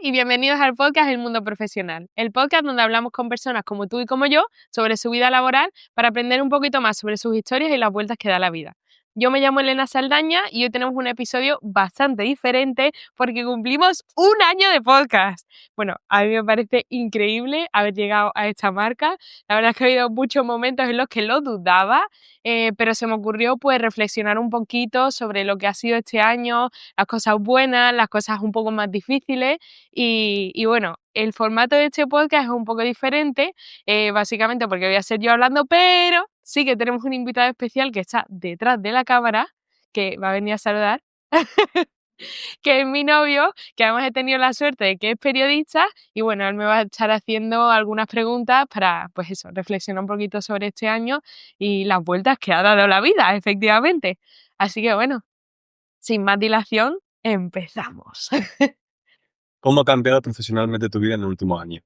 y bienvenidos al podcast El Mundo Profesional, el podcast donde hablamos con personas como tú y como yo sobre su vida laboral para aprender un poquito más sobre sus historias y las vueltas que da la vida. Yo me llamo Elena Saldaña y hoy tenemos un episodio bastante diferente porque cumplimos un año de podcast. Bueno, a mí me parece increíble haber llegado a esta marca. La verdad es que ha habido muchos momentos en los que lo dudaba, pero se me ocurrió pues reflexionar un poquito sobre lo que ha sido este año, las cosas buenas, las cosas un poco más difíciles y bueno, el formato de este podcast es un poco diferente, básicamente porque voy a ser yo hablando, pero sí que tenemos un invitado especial que está detrás de la cámara, que va a venir a saludar, que es mi novio, que además he tenido la suerte de que es periodista y bueno, él me va a estar haciendo algunas preguntas para, pues eso, reflexionar un poquito sobre este año y las vueltas que ha dado la vida, efectivamente. Así que bueno, sin más dilación, empezamos. ¿Cómo ha cambiado profesionalmente tu vida en el último año?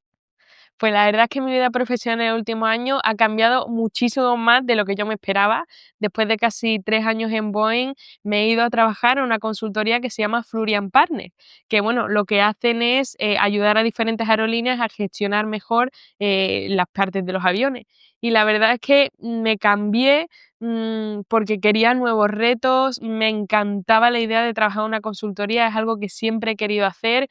Pues la verdad es que mi vida profesional en el último año ha cambiado muchísimo más de lo que yo me esperaba. Después de casi 3 años en Boeing, me he ido a trabajar en una consultoría que se llama Flurian Partners, que bueno, lo que hacen es ayudar a diferentes aerolíneas a gestionar mejor las partes de los aviones. Y la verdad es que me cambié porque quería nuevos retos, me encantaba la idea de trabajar en una consultoría, es algo que siempre he querido hacer.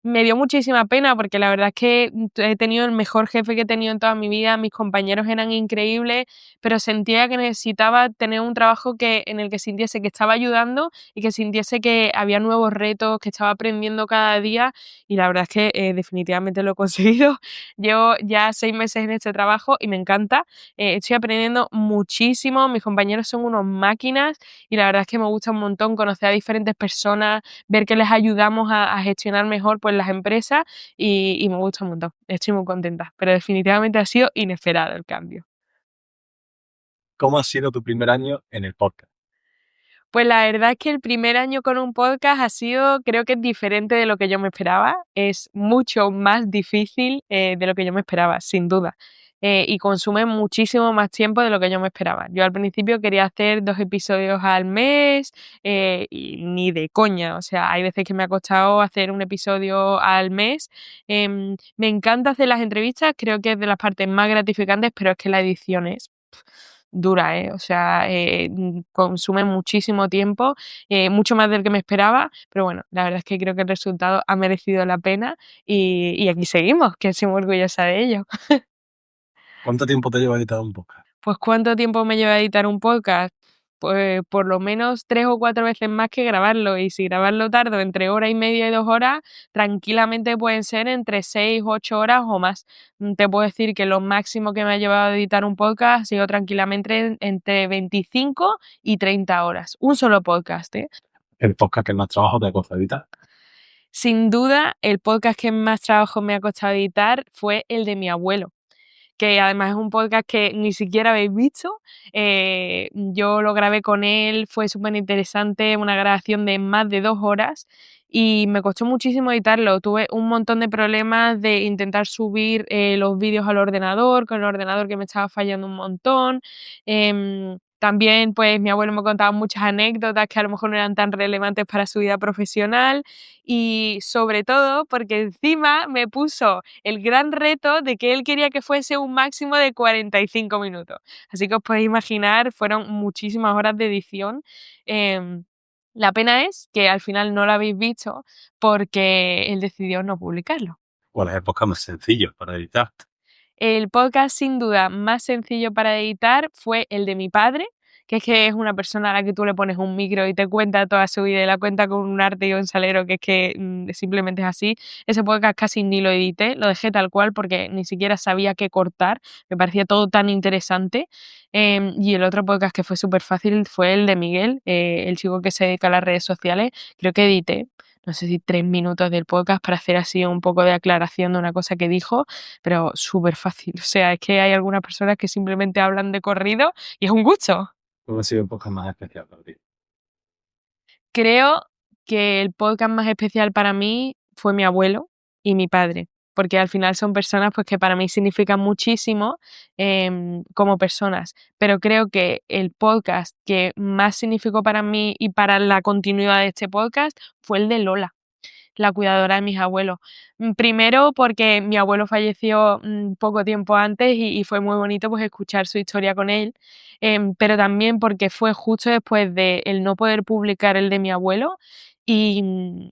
Me dio muchísima pena porque la verdad es que he tenido el mejor jefe que he tenido en toda mi vida, mis compañeros eran increíbles, pero sentía que necesitaba tener un trabajo en el que sintiese que estaba ayudando y que sintiese que había nuevos retos, que estaba aprendiendo cada día y la verdad es que definitivamente lo he conseguido. Llevo ya 6 meses en este trabajo y me encanta, estoy aprendiendo muchísimo, mis compañeros son unos máquinas y la verdad es que me gusta un montón conocer a diferentes personas, ver que les ayudamos a gestionar mejor pues las empresas y me gusta un montón, estoy muy contenta, pero definitivamente ha sido inesperado el cambio. ¿Cómo ha sido tu primer año en el podcast? Pues la verdad es que el primer año con un podcast ha sido, creo que es diferente de lo que yo me esperaba, es mucho más difícil de lo que yo me esperaba, sin duda. Y consume muchísimo más tiempo de lo que yo me esperaba. Yo al principio quería hacer 2 episodios al mes y ni de coña, o sea, hay veces que me ha costado hacer un episodio al mes. Me encanta hacer las entrevistas, creo que es de las partes más gratificantes, pero es que la edición es dura, o sea, consume muchísimo tiempo, mucho más del que me esperaba, pero bueno, la verdad es que creo que el resultado ha merecido la pena y aquí seguimos, que estoy muy orgullosa de ello. ¿Cuánto tiempo te lleva editar un podcast? Pues, ¿cuánto tiempo me lleva a editar un podcast? Pues, por lo menos 3 o 4 veces más que grabarlo, y si grabarlo tardo entre hora y media y 2 horas, tranquilamente pueden ser entre 6 8 horas o más. Te puedo decir que lo máximo que me ha llevado a editar un podcast ha sido tranquilamente entre 25 y 30 horas. Un solo podcast, ¿eh? El podcast que más trabajo te ha costado editar. Sin duda, el podcast que más trabajo me ha costado editar fue el de mi abuelo, que además es un podcast que ni siquiera habéis visto. Yo lo grabé con él, fue súper interesante, una grabación de más de 2 horas y me costó muchísimo editarlo. Tuve un montón de problemas de intentar subir los vídeos al ordenador, con el ordenador que me estaba fallando un montón. También, pues, mi abuelo me contaba muchas anécdotas que a lo mejor no eran tan relevantes para su vida profesional y sobre todo porque encima me puso el gran reto de que él quería que fuese un máximo de 45 minutos. Así que os podéis imaginar, fueron muchísimas horas de edición. Em, la pena es que al final no lo habéis visto porque él decidió no publicarlo. ¿Cuál es el podcast más sencillo para editar? El podcast sin duda más sencillo para editar fue el de mi padre, que es una persona a la que tú le pones un micro y te cuenta toda su vida y la cuenta con un arte y un salero que es que simplemente es así. Ese podcast casi ni lo edité, lo dejé tal cual porque ni siquiera sabía qué cortar, me parecía todo tan interesante. Y el otro podcast que fue súper fácil fue el de Miguel, el chico que se dedica a las redes sociales, creo que edité. No sé si 3 minutos del podcast para hacer así un poco de aclaración de una cosa que dijo, pero súper fácil. O sea, es que hay algunas personas que simplemente hablan de corrido y es un gusto. ¿Cuál ha sido el podcast más especial para ti? Creo que el podcast más especial para mí fue mi abuelo y mi padre, porque al final son personas pues que para mí significan muchísimo como personas, pero creo que el podcast que más significó para mí y para la continuidad de este podcast fue el de Lola. la cuidadora de mis abuelos. Primero porque mi abuelo falleció, poco tiempo antes y fue muy bonito, pues, escuchar su historia con él, pero también porque fue justo después de el no poder publicar el de mi abuelo y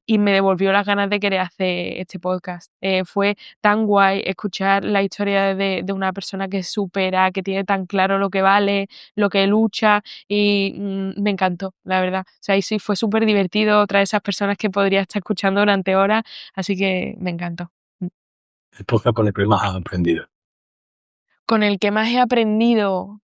me devolvió las ganas de querer hacer este podcast. Fue tan guay escuchar la historia de una persona que supera, que tiene tan claro lo que vale, lo que lucha y, me encantó, la verdad. O sea, y sí fue súper divertido, otra de esas personas que podría estar escuchando durante horas, así que me encantó. El podcast con el que más has aprendido. Con el que más he aprendido,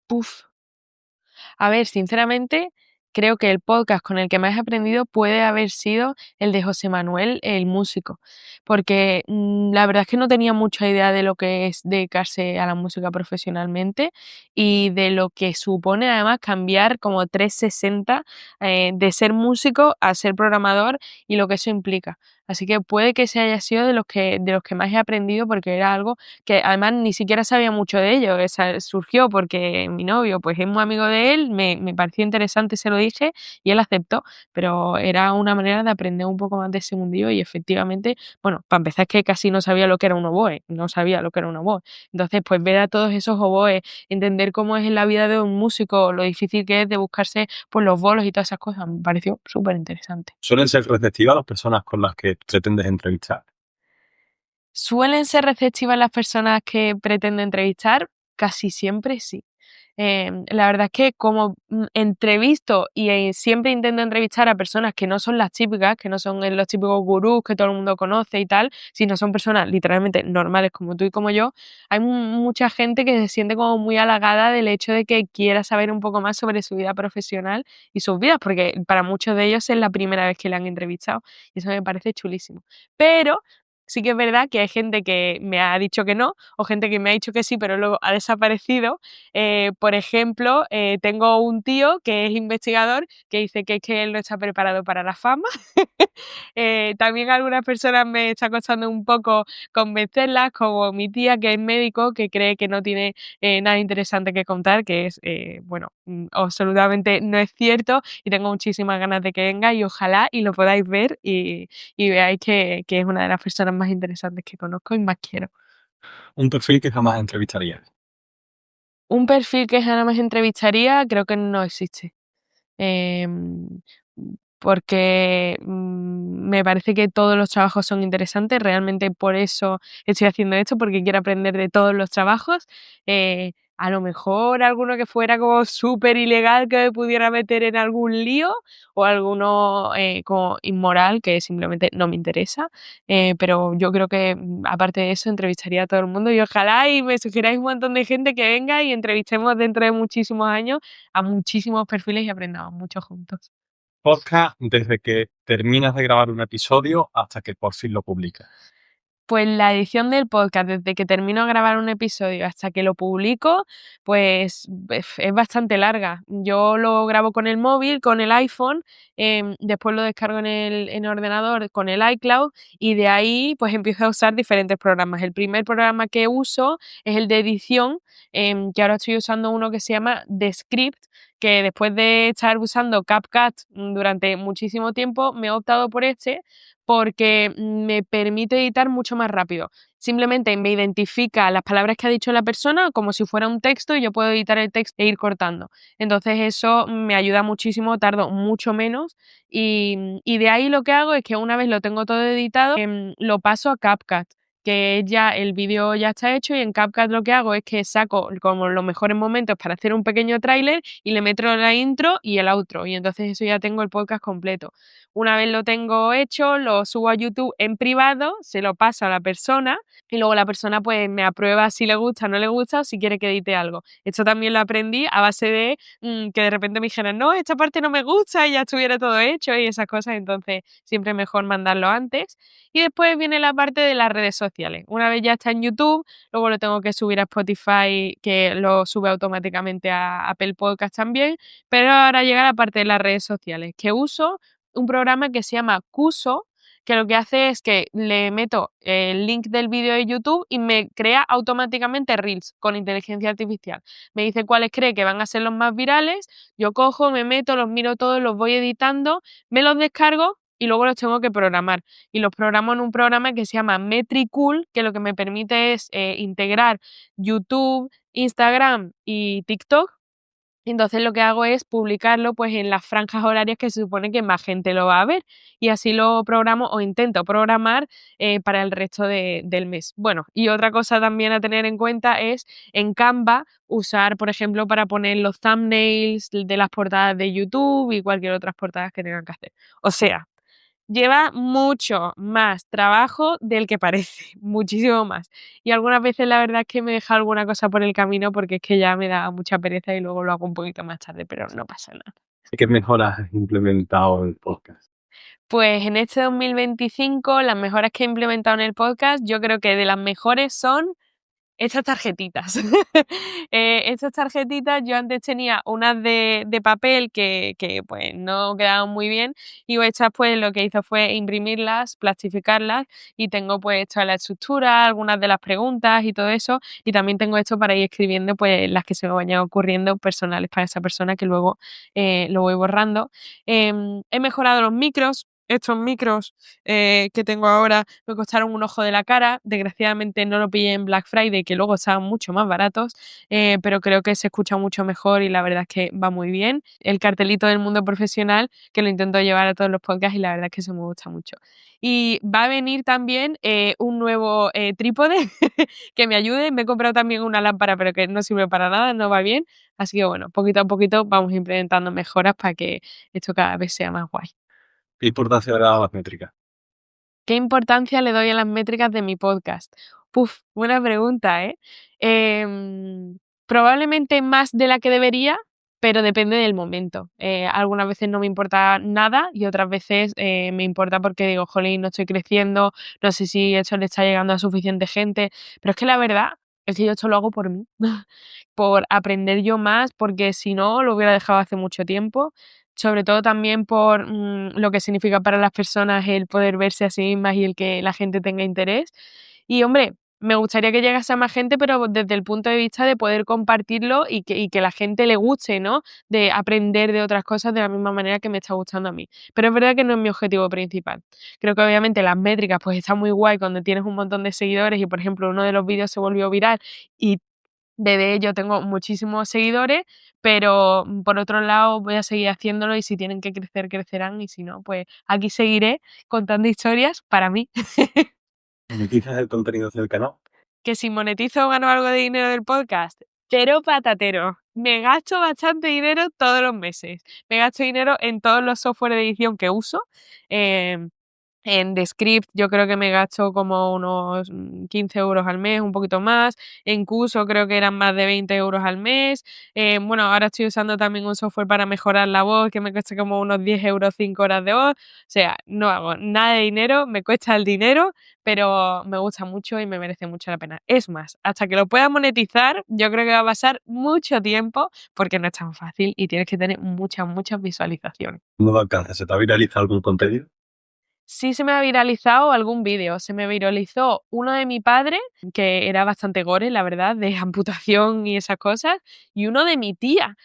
a ver, sinceramente, creo que el podcast con el que más he aprendido puede haber sido el de José Manuel, el músico, porque, la verdad es que no tenía mucha idea de lo que es dedicarse a la música profesionalmente y de lo que supone además cambiar como 360, de ser músico a ser programador y lo que eso implica. Así que puede que ese haya sido de los que más he aprendido, porque era algo que además ni siquiera sabía mucho de ello, esa surgió porque mi novio, pues, es muy amigo de él, me pareció interesante, se lo dije y él aceptó, pero era una manera de aprender un poco más de ese mundillo y efectivamente, bueno, para empezar es que casi no sabía lo que era un oboe, no sabía lo que era un oboe. Entonces, pues, ver a todos esos oboes, entender cómo es la vida de un músico, lo difícil que es de buscarse, pues, los bolos y todas esas cosas, me pareció superinteresante. ¿Suelen ser receptivas las personas con las que pretendes entrevistar? ¿Suelen ser receptivas las personas que pretendo entrevistar? Casi siempre sí. La verdad es que como, entrevisto y, siempre intento entrevistar a personas que no son las típicas, que no son, los típicos gurús que todo el mundo conoce y tal, sino son personas literalmente normales como tú y como yo, hay mucha gente que se siente como muy halagada del hecho de que quiera saber un poco más sobre su vida profesional y sus vidas, porque para muchos de ellos es la primera vez que le han entrevistado, y eso me parece chulísimo. Pero sí que es verdad que hay gente que me ha dicho que no, o gente que me ha dicho que sí, pero luego ha desaparecido. Por ejemplo, tengo un tío que es investigador que dice que es que él no está preparado para la fama. También a algunas personas me está costando un poco convencerlas, como mi tía, que es médico, que cree que no tiene, nada interesante que contar, que es, bueno, absolutamente no es cierto, y tengo muchísimas ganas de que venga y ojalá y lo podáis ver y veáis que es una de las personas más interesantes que conozco y más quiero. Un perfil que jamás entrevistarías. Un perfil que jamás entrevistaría, creo que no existe. Em, Porque, me parece que todos los trabajos son interesantes, realmente por eso estoy haciendo esto, porque quiero aprender de todos los trabajos. A lo mejor alguno que fuera como súper ilegal, que me pudiera meter en algún lío, o alguno, como inmoral, que simplemente no me interesa, pero yo creo que, aparte de eso, entrevistaría a todo el mundo y ojalá y me sugieráis un montón de gente que venga y entrevistemos dentro de muchísimos años a muchísimos perfiles y aprendamos mucho juntos. Podcast desde que terminas de grabar un episodio hasta que por fin lo publicas. Pues la edición del podcast, desde que termino de grabar un episodio hasta que lo publico, pues es bastante larga. Yo lo grabo con el móvil, con el iPhone, después lo descargo en el ordenador con el iCloud y de ahí pues empiezo a usar diferentes programas. El primer programa que uso es el de edición, que ahora estoy usando uno que se llama Descript, que después de estar usando CapCut durante muchísimo tiempo, me he optado por este porque me permite editar mucho más rápido. Simplemente me identifica las palabras que ha dicho la persona como si fuera un texto y yo puedo editar el texto e ir cortando. Entonces eso me ayuda muchísimo, tardo mucho menos y de ahí lo que hago es que una vez lo tengo todo editado, lo paso a CapCut, que ya el vídeo ya está hecho y en CapCut lo que hago es que saco como los mejores momentos para hacer un pequeño tráiler y le meto la intro y el outro y entonces eso ya tengo el podcast completo. Una vez lo tengo hecho, lo subo a YouTube en privado, se lo paso a la persona y luego la persona pues me aprueba si le gusta o no le gusta o si quiere que edite algo. Esto también lo aprendí a base de que de repente me dijeran, no, esta parte no me gusta y ya estuviera todo hecho y esas cosas, entonces siempre es mejor mandarlo antes. Y después viene la parte de las redes sociales. Una vez ya está en YouTube, luego lo tengo que subir a Spotify, que lo sube automáticamente a Apple Podcast también, pero ahora llega la parte de las redes sociales, que uso un programa que se llama Kuso, que lo que hace es que le meto el link del vídeo de YouTube y me crea automáticamente reels con inteligencia artificial. Me dice cuáles cree que van a ser los más virales, yo cojo, me meto, los miro todos, los voy editando, me los descargo y luego los tengo que programar. Y los programo en un programa que se llama Metricool, que lo que me permite es integrar YouTube, Instagram y TikTok. Entonces lo que hago es publicarlo pues en las franjas horarias que se supone que más gente lo va a ver y así lo programo o intento programar para el resto del mes. Bueno, y otra cosa también a tener en cuenta es en Canva usar, por ejemplo, para poner los thumbnails de las portadas de YouTube y cualquier otras portadas que tengan que hacer. O sea, lleva mucho más trabajo del que parece, muchísimo más. Y algunas veces la verdad es que me deja alguna cosa por el camino porque es que ya me da mucha pereza y luego lo hago un poquito más tarde, pero no pasa nada. ¿Qué mejoras has implementado en el podcast? Pues en este 2025 las mejoras que he implementado en el podcast, yo creo que de las mejores son estas tarjetitas. Estas tarjetitas yo antes tenía unas de papel que, pues, no quedaban muy bien y estas, pues, lo que hice fue imprimirlas, plastificarlas y tengo, pues, toda la estructura, algunas de las preguntas y todo eso, y también tengo esto para ir escribiendo, pues, las que se me vayan ocurriendo personales para esa persona que luego, lo voy borrando. He mejorado los micros. Estos micros que tengo ahora me costaron un ojo de la cara. Desgraciadamente no lo pillé en Black Friday, que luego estaban mucho más baratos, pero creo que se escucha mucho mejor y la verdad es que va muy bien. El cartelito del mundo profesional, que lo intento llevar a todos los podcasts y la verdad es que eso me gusta mucho. Y va a venir también un nuevo trípode que me ayude. Me he comprado también una lámpara, pero que no sirve para nada, no va bien. Así que bueno, poquito a poquito vamos implementando mejoras para que esto cada vez sea más guay. ¿Qué importancia le das a las métricas? ¿Qué importancia le doy a las métricas de mi podcast? Puf, buena pregunta, ¿eh? Probablemente más de la que debería, pero depende del momento. Algunas veces no me importa nada y otras veces me importa porque digo, jolín, no estoy creciendo, no sé si esto le está llegando a suficiente gente, pero es que la verdad es que yo esto lo hago por mí, por aprender yo más, porque si no lo hubiera dejado hace mucho tiempo. Sobre todo también por lo que significa para las personas el poder verse a sí mismas y el que la gente tenga interés. Y hombre, me gustaría que llegase a más gente, pero desde el punto de vista de poder compartirlo y que la gente le guste, ¿no? De aprender de otras cosas de la misma manera que me está gustando a mí. Pero es verdad que no es mi objetivo principal. Creo que obviamente las métricas pues están muy guay cuando tienes un montón de seguidores y por ejemplo uno de los vídeos se volvió viral y de ello tengo muchísimos seguidores, pero por otro lado voy a seguir haciéndolo y si tienen que crecer, crecerán y si no, pues aquí seguiré contando historias para mí. ¿Monetizas el contenido del canal? Que si monetizo o gano algo de dinero del podcast, cero patatero. Me gasto bastante dinero todos los meses. Me gasto dinero en todos los software de edición que uso. em, En Descript yo creo que me gasto como unos 15 euros al mes, un poquito más. En Cuso creo que eran más de 20 euros al mes. Bueno, ahora estoy usando también un software para mejorar la voz que me cuesta como unos 10 euros 5 horas de voz. O sea, no hago nada de dinero, me cuesta el dinero, pero me gusta mucho y me merece mucho la pena. Es más, hasta que lo pueda monetizar, yo creo que va a pasar mucho tiempo porque no es tan fácil y tienes que tener muchas, muchas visualizaciones. ¿No lo alcanzas? ¿Se te ha viralizado algún contenido? Sí se me ha viralizado algún vídeo. Se me viralizó uno de mi padre, que era bastante gore, la verdad, de amputación y esas cosas, y uno de mi tía.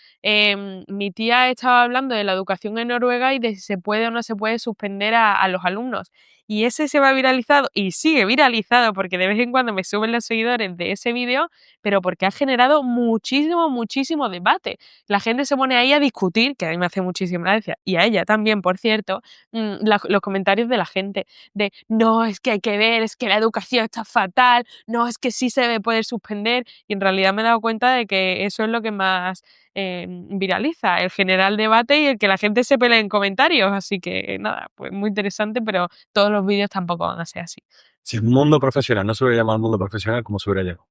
Mi tía estaba hablando de la educación en Noruega y de si se puede o no se puede suspender a los alumnos. Y ese se me ha viralizado y sigue viralizado porque de vez en cuando me suben los seguidores de ese vídeo, pero porque ha generado muchísimo, muchísimo debate. La gente se pone ahí a discutir, que a mí me hace muchísima gracia, y a ella también, por cierto, los comentarios de la gente, de no, es que hay que ver, es que la educación está fatal, no, es que sí se debe poder suspender, y en realidad me he dado cuenta de que eso es lo que más viraliza, el general debate y el que la gente se pelee en comentarios, así que nada, pues muy interesante, pero todos los vídeos tampoco van a ser así. Si el mundo profesional no se hubiera llamado mundo profesional, ¿cómo se hubiera llamado?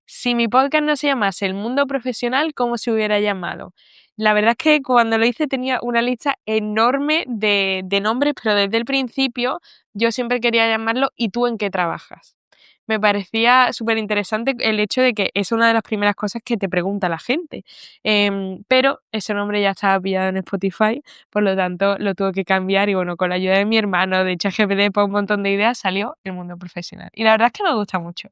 Si mi podcast no se llamase El Mundo Profesional, ¿cómo se hubiera llamado? La verdad es que cuando lo hice tenía una lista enorme de nombres, pero desde el principio yo siempre quería llamarlo ¿Y tú en qué trabajas? Me parecía súper interesante el hecho de que es una de las primeras cosas que te pregunta la gente. Pero ese nombre ya estaba pillado en Spotify, por lo tanto lo tuve que cambiar y bueno, con la ayuda de mi hermano, de ChatGPT, por un montón de ideas, salió El Mundo Profesional. Y la verdad es que me gusta mucho.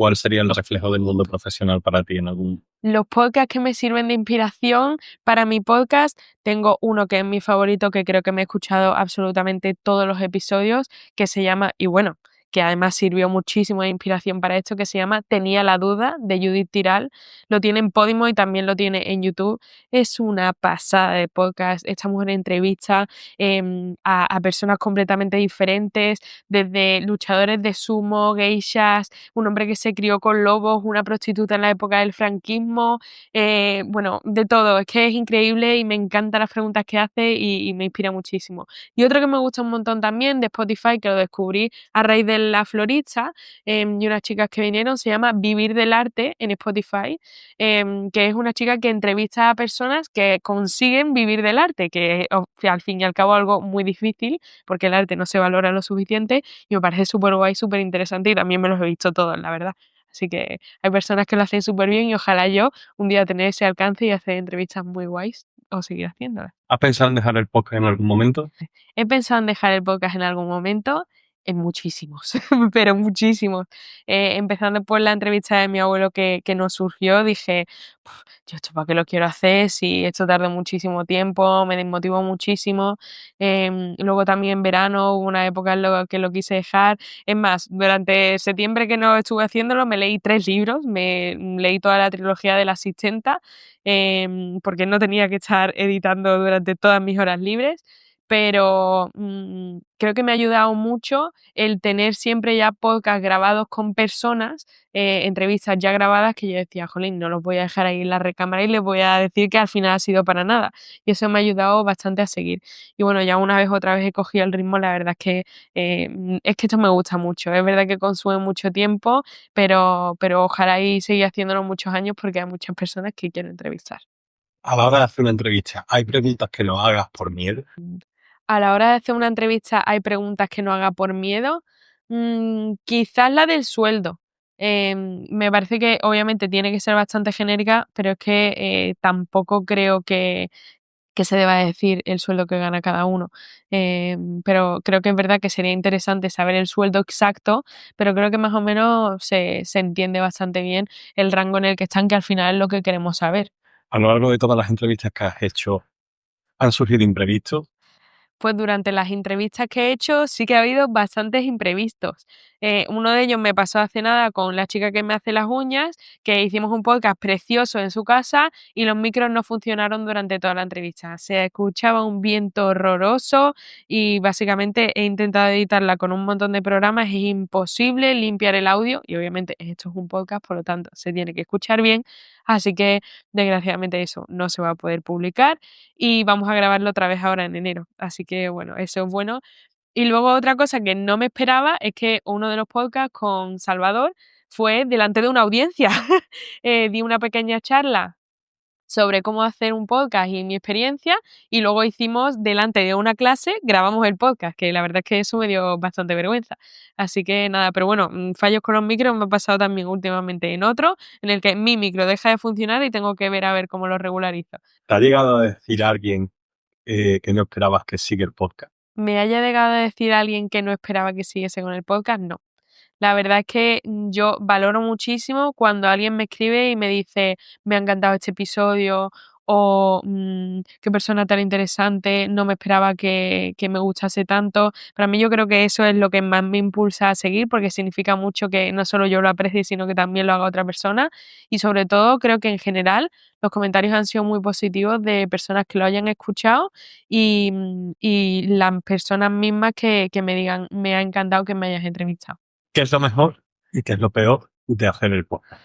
¿Cuál sería el reflejo del mundo profesional para ti en algún? Los podcasts que me sirven de inspiración para mi podcast, tengo uno que es mi favorito, que creo que me he escuchado absolutamente todos los episodios, que se llama, y bueno, que además sirvió muchísimo de inspiración para esto, que se llama Tenía la duda, de Judith Tiral. Lo tiene en Podimo y también lo tiene en YouTube. Es una pasada de podcast. Esta mujer entrevista a personas completamente diferentes, desde luchadores de sumo, geishas, un hombre que se crió con lobos, una prostituta en la época del franquismo, bueno, de todo. Es que es increíble y me encantan las preguntas que hace y me inspira muchísimo. Y otro que me gusta un montón también de Spotify, que lo descubrí a raíz de La Florista, y unas chicas que vinieron, se llama Vivir del Arte en Spotify, que es una chica que entrevista a personas que consiguen vivir del arte, que es al fin y al cabo algo muy difícil, porque el arte no se valora lo suficiente, y me parece súper guay, súper interesante, y también me los he visto todos, la verdad. Así que hay personas que lo hacen súper bien y ojalá yo un día tener ese alcance y hacer entrevistas muy guays o seguir haciéndolas. ¿Has pensado en dejar el podcast en algún momento? He pensado en dejar el podcast en algún momento, en muchísimos, pero muchísimos. Empezando por la entrevista de mi abuelo que nos surgió, dije, "Puf, yo esto para qué lo quiero hacer, si esto tarda muchísimo tiempo, me desmotivó muchísimo". Luego también en verano hubo una época en que lo quise dejar. Es más, durante septiembre que no estuve haciéndolo, me leí 3 libros, me leí toda la trilogía de La Asistenta, porque no tenía que estar editando durante todas mis horas libres, pero, creo que me ha ayudado mucho el tener siempre ya podcast grabados con personas, entrevistas ya grabadas que yo decía: "Jolín, no los voy a dejar ahí en la recámara y les voy a decir que al final ha sido para nada". Y eso me ha ayudado bastante a seguir. Y bueno, ya una vez otra vez he cogido el ritmo, la verdad es que esto me gusta mucho. Es verdad que consume mucho tiempo, pero ojalá y seguir haciéndolo muchos años porque hay muchas personas que quiero entrevistar. A la hora de hacer una entrevista, ¿hay preguntas que no hagas por miedo? A la hora de hacer una entrevista, ¿hay preguntas que no haga por miedo? Quizás la del sueldo. Me parece que obviamente tiene que ser bastante genérica, pero es que, tampoco creo que se deba decir el sueldo que gana cada uno. Pero creo que es verdad que sería interesante saber el sueldo exacto, pero creo que más o menos se entiende bastante bien el rango en el que están, que al final es lo que queremos saber. A lo largo de todas las entrevistas que has hecho, ¿han surgido imprevistos? Pues durante las entrevistas que he hecho sí que ha habido bastantes imprevistos. Uno de ellos me pasó hace nada con la chica que me hace las uñas, que hicimos un podcast precioso en su casa y los micros no funcionaron durante toda la entrevista. Se escuchaba un viento horroroso y básicamente he intentado editarla con un montón de programas. Es imposible limpiar el audio y obviamente esto es un podcast, por lo tanto se tiene que escuchar bien. Así que desgraciadamente eso no se va a poder publicar y vamos a grabarlo otra vez ahora en enero. Así que bueno, eso es bueno. Y luego otra cosa que no me esperaba es que uno de los podcasts con Salvador fue delante de una audiencia. Di una pequeña charla sobre cómo hacer un podcast y mi experiencia, y luego hicimos delante de una clase, grabamos el podcast, que la verdad es que eso me dio bastante vergüenza. Así que nada, pero bueno, fallos con los micros me ha pasado también últimamente en otro, en el que mi micro deja de funcionar y tengo que ver a ver cómo lo regularizo. ¿Te ha llegado a decir alguien que no esperabas que siga el podcast? ¿Me haya llegado a decir alguien que no esperaba que siguiese con el podcast? No. La verdad es que, yo valoro muchísimo cuando alguien me escribe y me dice: "Me ha encantado este episodio", o, "Qué persona tan interesante, no me esperaba que me gustase tanto". Para mí, yo creo que eso es lo que más me impulsa a seguir, porque significa mucho que no solo yo lo aprecie, sino que también lo haga otra persona. Y sobre todo, creo que en general los comentarios han sido muy positivos de personas que lo hayan escuchado y las personas mismas que me digan: "Me ha encantado que me hayas entrevistado". ¿Qué es lo mejor y qué es lo peor de hacer el podcast?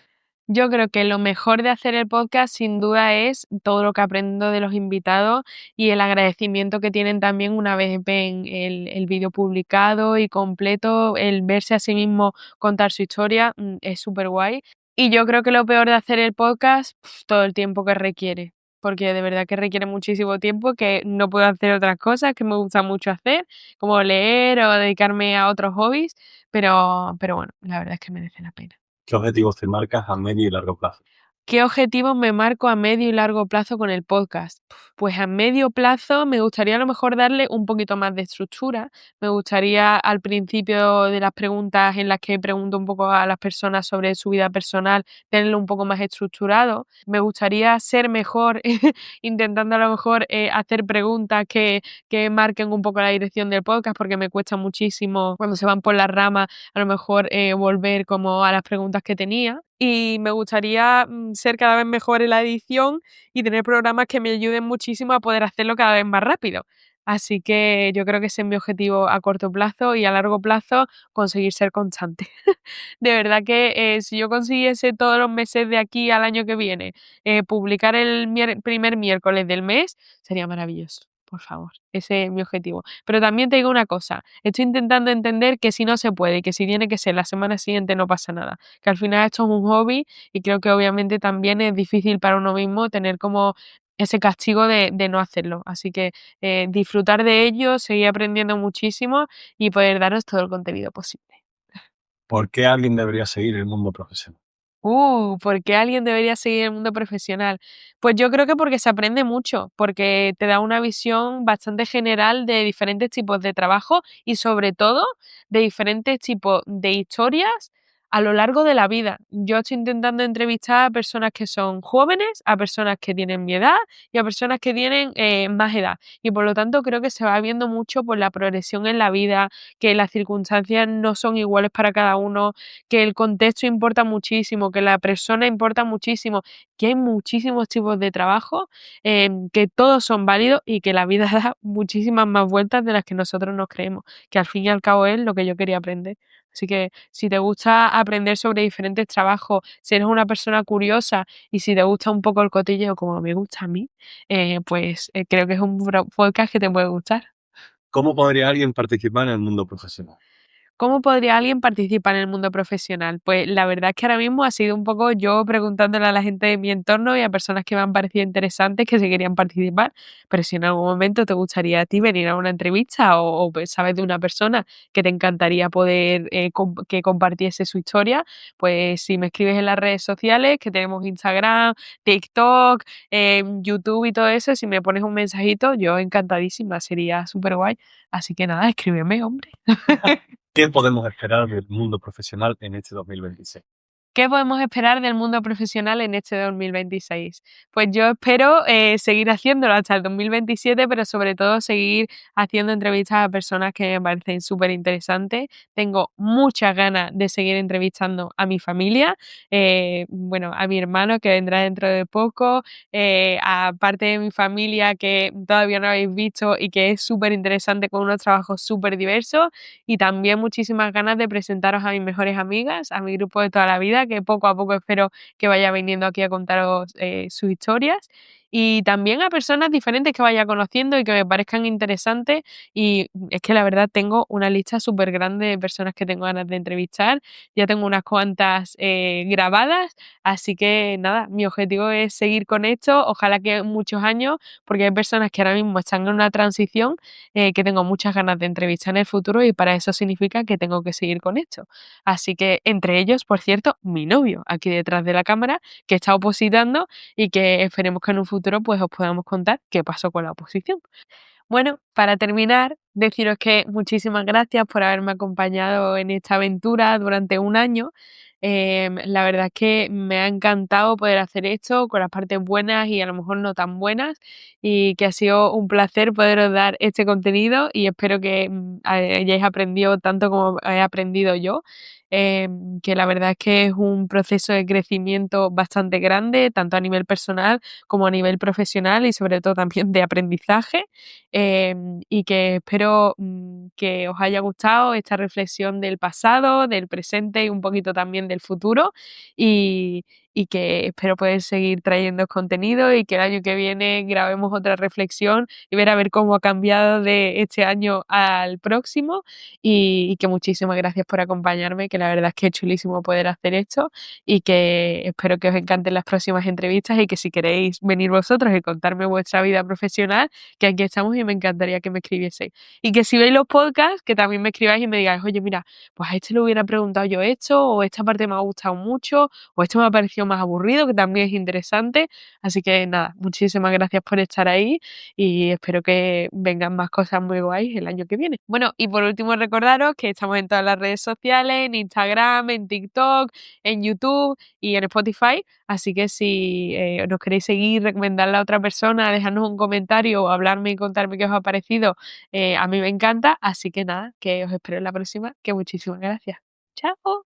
Yo creo que lo mejor de hacer el podcast sin duda es todo lo que aprendo de los invitados y el agradecimiento que tienen también una vez ven el vídeo publicado y completo, el verse a sí mismo contar su historia, es súper guay. Y yo creo que lo peor de hacer el podcast, todo el tiempo que requiere, porque de verdad que requiere muchísimo tiempo, que no puedo hacer otras cosas que me gusta mucho hacer, como leer o dedicarme a otros hobbies, pero bueno, la verdad es que merece la pena. ¿Qué objetivos te marcas a medio y largo plazo? ¿Qué objetivos me marco a medio y largo plazo con el podcast? Pues a medio plazo me gustaría a lo mejor darle un poquito más de estructura. Me gustaría al principio de las preguntas en las que pregunto un poco a las personas sobre su vida personal, tenerlo un poco más estructurado. Me gustaría ser mejor intentando a lo mejor hacer preguntas que marquen un poco la dirección del podcast porque me cuesta muchísimo cuando se van por las ramas a lo mejor volver como a las preguntas que tenía. Y me gustaría ser cada vez mejor en la edición y tener programas que me ayuden muchísimo a poder hacerlo cada vez más rápido. Así que yo creo que ese es mi objetivo a corto plazo y a largo plazo conseguir ser constante. De verdad que si yo consiguiese todos los meses de aquí al año que viene publicar el primer miércoles del mes, sería maravilloso. Por favor, ese es mi objetivo. Pero también te digo una cosa, estoy intentando entender que si no se puede y que si tiene que ser la semana siguiente no pasa nada, que al final esto es un hobby y creo que obviamente también es difícil para uno mismo tener como ese castigo de no hacerlo. Así que disfrutar de ello, seguir aprendiendo muchísimo y poder daros todo el contenido posible. ¿Por qué alguien debería seguir el mundo profesional? ¿Por qué alguien debería seguir el mundo profesional? Pues yo creo que porque se aprende mucho, porque te da una visión bastante general de diferentes tipos de trabajo y sobre todo de diferentes tipos de historias a lo largo de la vida. Yo estoy intentando entrevistar a personas que son jóvenes, a personas que tienen mi edad y a personas que tienen más edad. Y por lo tanto creo que se va viendo mucho por la progresión en la vida, que las circunstancias no son iguales para cada uno, que el contexto importa muchísimo, que la persona importa muchísimo, que hay muchísimos tipos de trabajo, que todos son válidos y que la vida da muchísimas más vueltas de las que nosotros nos creemos, que al fin y al cabo es lo que yo quería aprender. Así que si te gusta aprender sobre diferentes trabajos, si eres una persona curiosa y si te gusta un poco el cotilleo como me gusta a mí, pues creo que es un podcast que te puede gustar. ¿Cómo podría alguien participar en el mundo profesional? ¿Cómo podría alguien participar en el mundo profesional? Pues la verdad es que ahora mismo ha sido un poco yo preguntándole a la gente de mi entorno y a personas que me han parecido interesantes que se querían participar, pero si en algún momento te gustaría a ti venir a una entrevista o, pues, sabes de una persona que te encantaría poder que compartiese su historia, pues si me escribes en las redes sociales, que tenemos Instagram, TikTok, YouTube y todo eso, si me pones un mensajito, yo encantadísima, sería súper guay. Así que nada, escríbeme, hombre. ¿Qué podemos esperar del mundo profesional en este 2026? ¿Qué podemos esperar del mundo profesional en este 2026? Pues yo espero seguir haciéndolo hasta el 2027, pero sobre todo seguir haciendo entrevistas a personas que me parecen súper interesantes. Tengo muchas ganas de seguir entrevistando a mi familia, bueno, a mi hermano que vendrá dentro de poco, a parte de mi familia que todavía no habéis visto y que es súper interesante con unos trabajos súper diversos y también muchísimas ganas de presentaros a mis mejores amigas, a mi grupo de toda la vida, que poco a poco espero que vaya viniendo aquí a contaros sus historias. Y también a personas diferentes que vaya conociendo y que me parezcan interesantes. Y es que la verdad tengo una lista súper grande de personas que tengo ganas de entrevistar. Ya tengo unas cuantas grabadas. Así que nada, mi objetivo es seguir con esto. Ojalá que muchos años, porque hay personas que ahora mismo están en una transición que tengo muchas ganas de entrevistar en el futuro y para eso significa que tengo que seguir con esto. Así que entre ellos, por cierto, mi novio aquí detrás de la cámara que está opositando y que esperemos que en un futuro pues os podamos contar qué pasó con la oposición. Bueno, para terminar, deciros que muchísimas gracias por haberme acompañado en esta aventura durante un año. La verdad es que me ha encantado poder hacer esto con las partes buenas y a lo mejor no tan buenas y que ha sido un placer poderos dar este contenido y espero que hayáis aprendido tanto como he aprendido yo. Que la verdad es que es un proceso de crecimiento bastante grande, tanto a nivel personal como a nivel profesional y sobre todo también de aprendizaje. Y que espero que os haya gustado esta reflexión del pasado, del presente y un poquito también del futuro. Y, y que espero poder seguir trayendo contenido y que el año que viene grabemos otra reflexión y ver a ver cómo ha cambiado de este año al próximo. Y que muchísimas gracias por acompañarme, que la verdad es que es chulísimo poder hacer esto y que espero que os encanten las próximas entrevistas y que si queréis venir vosotros y contarme vuestra vida profesional, que aquí estamos y me encantaría que me escribieseis. Y que si veis los podcasts, que también me escribáis y me digáis, oye, mira, pues a este le hubiera preguntado yo esto, o esta parte me ha gustado mucho, o esto me ha parecido contenido más aburrido, que también es interesante. Así que nada, muchísimas gracias por estar ahí y espero que vengan más cosas muy guays el año que viene. Bueno, y por último recordaros que estamos en todas las redes sociales, en Instagram, en TikTok, en YouTube y en Spotify. Así que si nos queréis seguir, recomendarla a otra persona, dejarnos un comentario o hablarme y contarme qué os ha parecido, a mí me encanta. Así que nada, que os espero en la próxima, que muchísimas gracias. Chao.